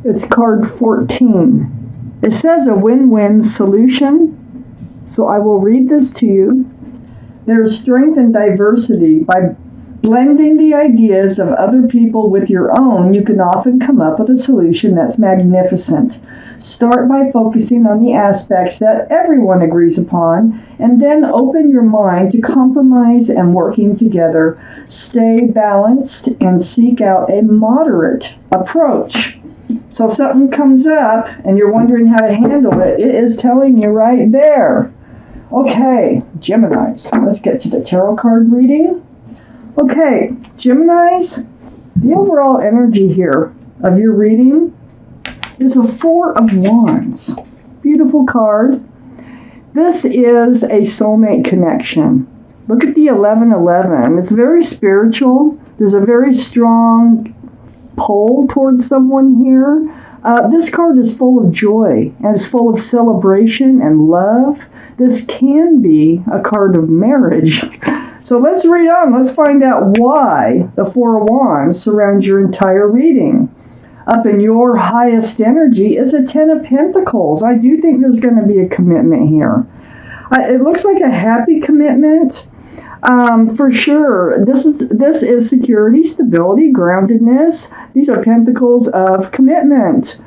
It's card 14. It says a win-win solution. So I will read this to you. There's strength in diversity. By blending the ideas of other people with your own, you can often come up with a solution that's magnificent. Start by focusing on the aspects that everyone agrees upon, and then open your mind to compromise and working together. Stay balanced and seek out a moderate approach. So if something comes up and you're wondering how to handle it, it is telling you right there. Okay, Geminis, let's get to the tarot card reading. Okay, Geminis, the overall energy here of your reading is a Four of Wands. Beautiful card. This is a soulmate connection. Look at the 1111. It's very spiritual. There's a very strong pull towards someone here. This card is full of joy and it's full of celebration and love. This can be a card of marriage. So let's read on. Let's find out why the Four of Wands surrounds your entire reading. Up in your highest energy is a Ten of Pentacles. I do think there's going to be a commitment here. It looks like a happy commitment. For sure. This is security, stability, groundedness. These are pentacles of commitment.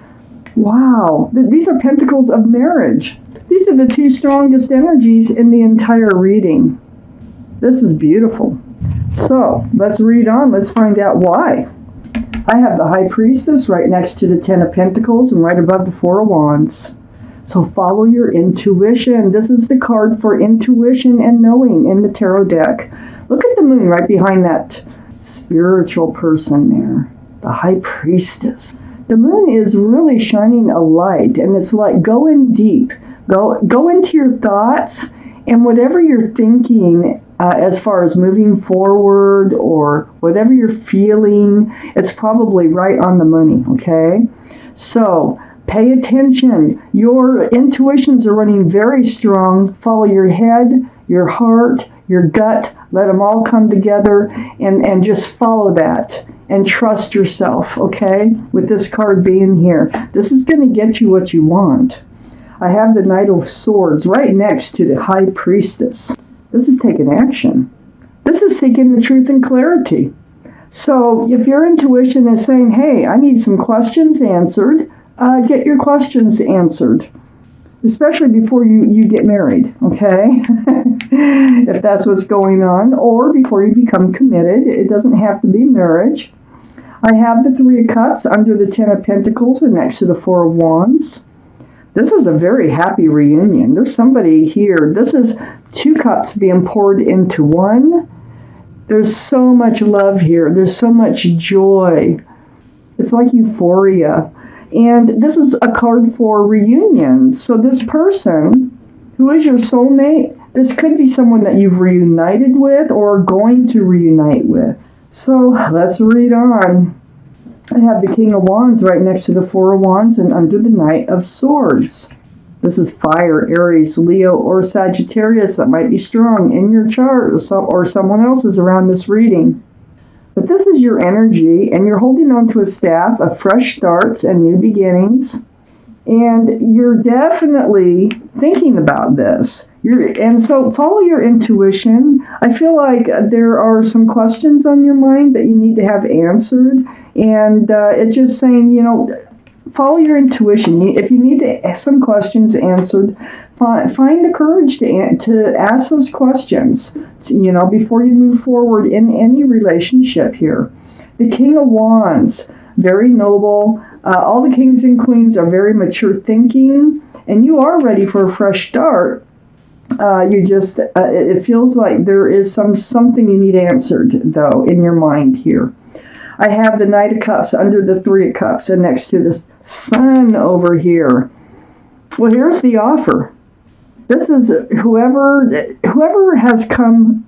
Wow. These are pentacles of marriage. These are the two strongest energies in the entire reading. This is beautiful. So let's read on. Let's find out why. I have the High Priestess right next to the Ten of Pentacles and right above the Four of Wands. So follow your intuition. This is the card for intuition and knowing in the tarot deck. Look at the moon right behind that spiritual person there, the High Priestess. The moon is really shining a light, and it's like go in deep. Go into your thoughts, and whatever you're thinking as far as moving forward or whatever you're feeling, it's probably right on the money, okay? So pay attention. Your intuitions are running very strong. Follow your head, your heart, your gut. Let them all come together and just follow that and trust yourself, okay? With this card being here. This is going to get you what you want. I have the Knight of Swords right next to the High Priestess. This is taking action. This is seeking the truth and clarity. So if your intuition is saying, hey, I need some questions answered, get your questions answered, especially before you get married, okay? If that's what's going on, or before you become committed. It doesn't have to be marriage. I have the Three of Cups under the Ten of Pentacles and next to the Four of Wands. This is a very happy reunion. There's somebody here. This is two cups being poured into one. There's so much love here. There's so much joy. It's like euphoria. And this is a card for reunions. So this person who is your soulmate, this could be someone that you've reunited with or going to reunite with. So let's read on. I have the King of Wands right next to the Four of Wands and under the Knight of Swords. This is fire, Aries, Leo, or Sagittarius that might be strong in your chart or someone else's around this reading. But this is your energy, and you're holding on to a staff of fresh starts and new beginnings. And you're definitely thinking about this. And so follow your intuition. I feel like there are some questions on your mind that you need to have answered. And it's just saying, follow your intuition. If you need some questions answered, find the courage to ask those questions, before you move forward in any relationship here. The King of Wands, very noble. All the kings and queens are very mature thinking, and you are ready for a fresh start. It feels like there is something you need answered, though, in your mind here. I have the Knight of Cups under the Three of Cups and next to the Sun over here. Well, here's the offer. This is whoever has come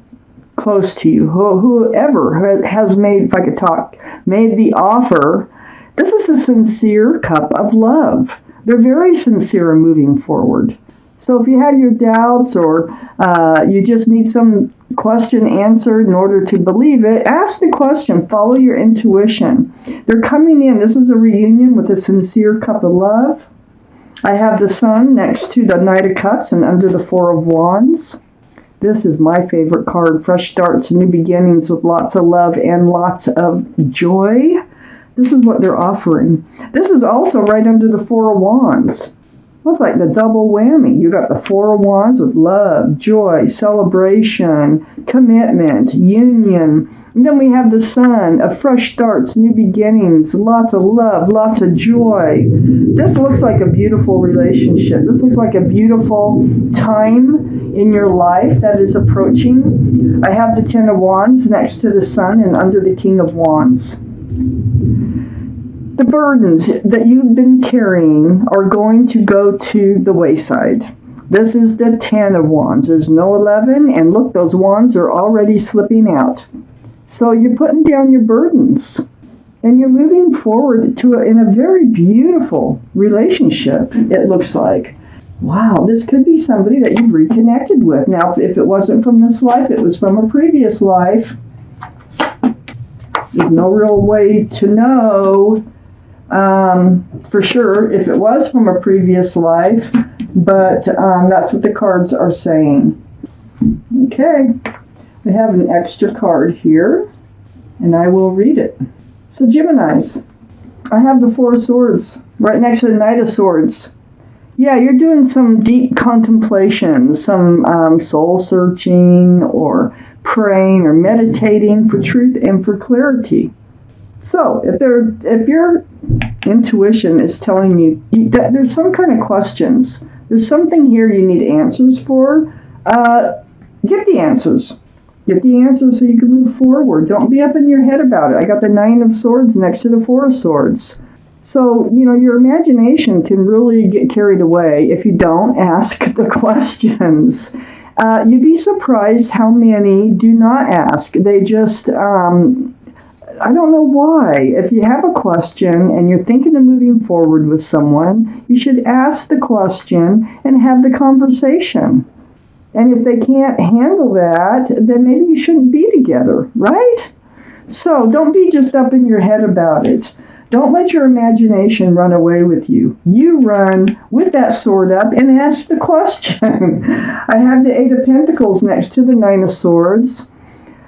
close to you, whoever has made, if I could talk, made the offer. This is a sincere cup of love. They're very sincere in moving forward. So if you have your doubts or you just need some question answered in order to believe it, ask the question, follow your intuition. They're coming in. This is a reunion with a sincere cup of love. I have the Sun next to the Knight of Cups and under the Four of Wands. This is my favorite card, fresh starts, new beginnings with lots of love and lots of joy. This is what they're offering. This is also right under the Four of Wands. It's like the double whammy. You got the Four of Wands with love, joy, celebration, commitment, union. And then we have the Sun of fresh starts, new beginnings, lots of love, lots of joy. This looks like a beautiful relationship. This looks like a beautiful time in your life that is approaching. I have the Ten of Wands next to the Sun and under the King of Wands. The burdens that you've been carrying are going to go to the wayside. This is the 10 of Wands. There's no 11, and look, those wands are already slipping out. So you're putting down your burdens, and you're moving forward in a very beautiful relationship, it looks like. Wow, this could be somebody that you've reconnected with. Now, if it wasn't from this life, it was from a previous life. There's no real way to know for sure if it was from a previous life, but that's what the cards are saying. Okay, we have an extra card here, and I will read it. So Geminis, I have the Four of Swords right next to the Knight of Swords. Yeah, you're doing some deep contemplation, some soul searching or praying or meditating for truth and for clarity. So if your intuition is telling you that there's some kind of questions, there's something here you need answers for, get the answers. Get the answers so you can move forward. Don't be up in your head about it. I got the Nine of Swords next to the Four of Swords. So, your imagination can really get carried away if you don't ask the questions. You'd be surprised how many do not ask. They just, I don't know why. If you have a question and you're thinking of moving forward with someone, you should ask the question and have the conversation. And if they can't handle that, then maybe you shouldn't be together, right? So don't be just up in your head about it. Don't let your imagination run away with you. You run with that sword up and ask the question. I have the Eight of Pentacles next to the Nine of Swords.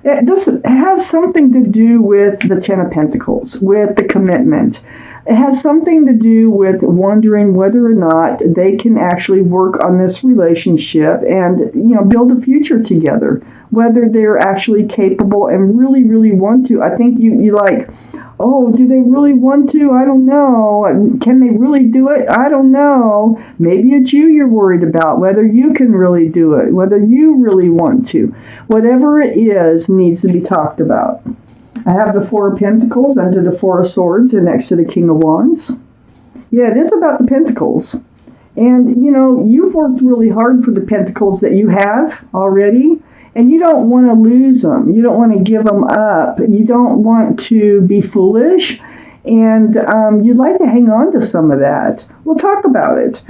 This has something to do with the Ten of Pentacles, with the commitment. It has something to do with wondering whether or not they can actually work on this relationship and, build a future together. Whether they're actually capable and really, really want to. I think you like, oh, do they really want to? I don't know. Can they really do it? I don't know. Maybe it's you're worried about, whether you can really do it, whether you really want to. Whatever it is needs to be talked about. I have the Four of Pentacles under the Four of Swords and next to the King of Wands. Yeah, it is about the Pentacles. And, you've worked really hard for the Pentacles that you have already. And you don't want to lose them. You don't want to give them up. You don't want to be foolish. And you'd like to hang on to some of that. We'll talk about it.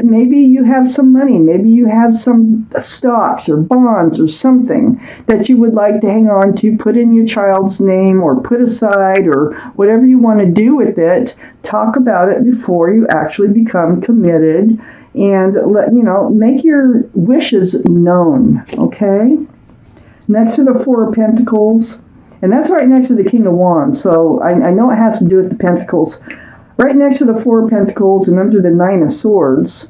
Maybe you have some money. Maybe you have some stocks or bonds or something that you would like to hang on to, put in your child's name or put aside or whatever you want to do with it. Talk about it before you actually become committed. And make your wishes known, okay? Next to the Four of Pentacles, and that's right next to the King of Wands, so I know it has to do with the Pentacles. Right next to the Four of Pentacles and under the Nine of Swords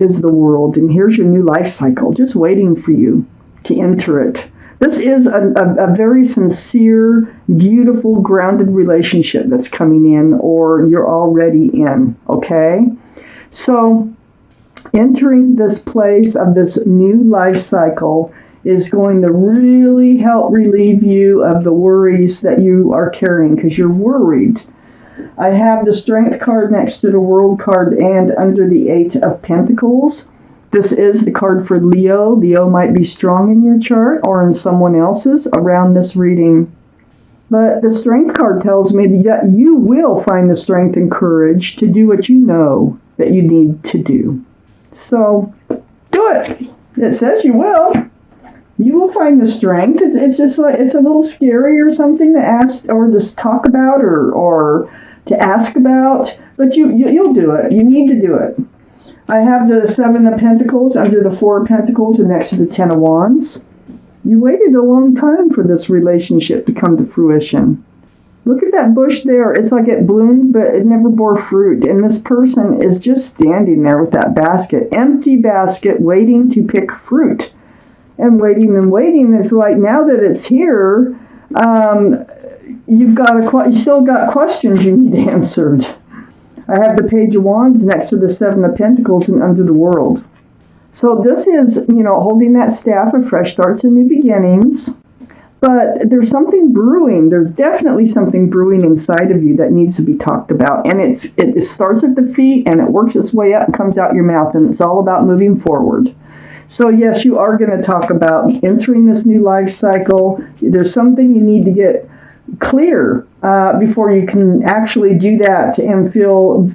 is the World, and here's your new life cycle, just waiting for you to enter it. This is a very sincere, beautiful, grounded relationship that's coming in, or you're already in, okay? So, entering this place of this new life cycle is going to really help relieve you of the worries that you are carrying because you're worried. I have the Strength card next to the World card and under the Eight of Pentacles. This is the card for Leo. Leo might be strong in your chart or in someone else's around this reading. But the Strength card tells me that you will find the strength and courage to do what you know that you need to do. So do it. It says you will. You will find the strength. It's just like it's a little scary or something to ask or to talk about or to ask about, but you'll do it. You need to do it. I have the 7 of Pentacles under the 4 of Pentacles and next to the 10 of Wands. You waited a long time for this relationship to come to fruition. Look at that bush there. It's like it bloomed, but it never bore fruit. And this person is just standing there with that basket, empty basket, waiting to pick fruit. And waiting and waiting. It's like now that it's here, you still got questions you need answered. I have the Page of Wands next to the 7 of Pentacles and under the World. So this is, holding that staff of fresh starts and new beginnings. But there's something brewing. There's definitely something brewing inside of you that needs to be talked about. And it starts at the feet and it works its way up and comes out your mouth. And it's all about moving forward. So yes, you are going to talk about entering this new life cycle. There's something you need to get clear before you can actually do that and feel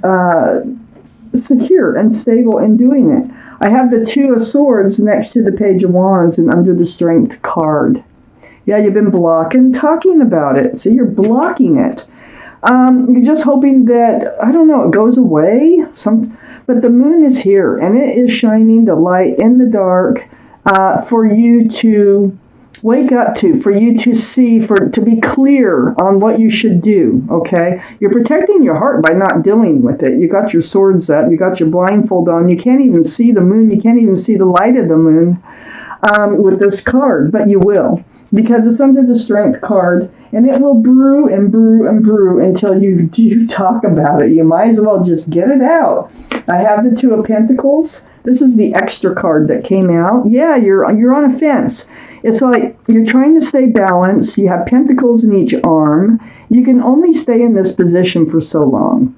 secure and stable in doing it. I have the 2 of Swords next to the Page of Wands and under the Strength card. Yeah, you've been blocking talking about it. So you're blocking it. You're just hoping that, it goes away. But the moon is here, and it is shining the light in the dark for you to wake up to, for you to see, to be clear on what you should do, okay? You're protecting your heart by not dealing with it. You got your swords up. You got your blindfold on. You can't even see the moon. You can't even see the light of the moon with this card, but you will. Because it's under the Strength card, and it will brew and brew and brew until you do talk about it. You might as well just get it out. I have the 2 of Pentacles. This is the extra card that came out. Yeah, you're on a fence. It's like you're trying to stay balanced. You have pentacles in each arm. You can only stay in this position for so long.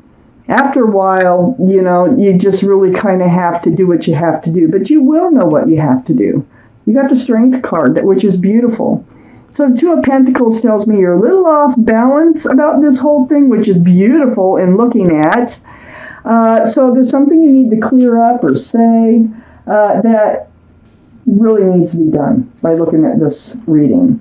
After a while, you just really kind of have to do what you have to do. But you will know what you have to do. You got the Strength card, which is beautiful. So the 2 of Pentacles tells me you're a little off balance about this whole thing, which is beautiful in looking at. So there's something you need to clear up or say that really needs to be done by looking at this reading.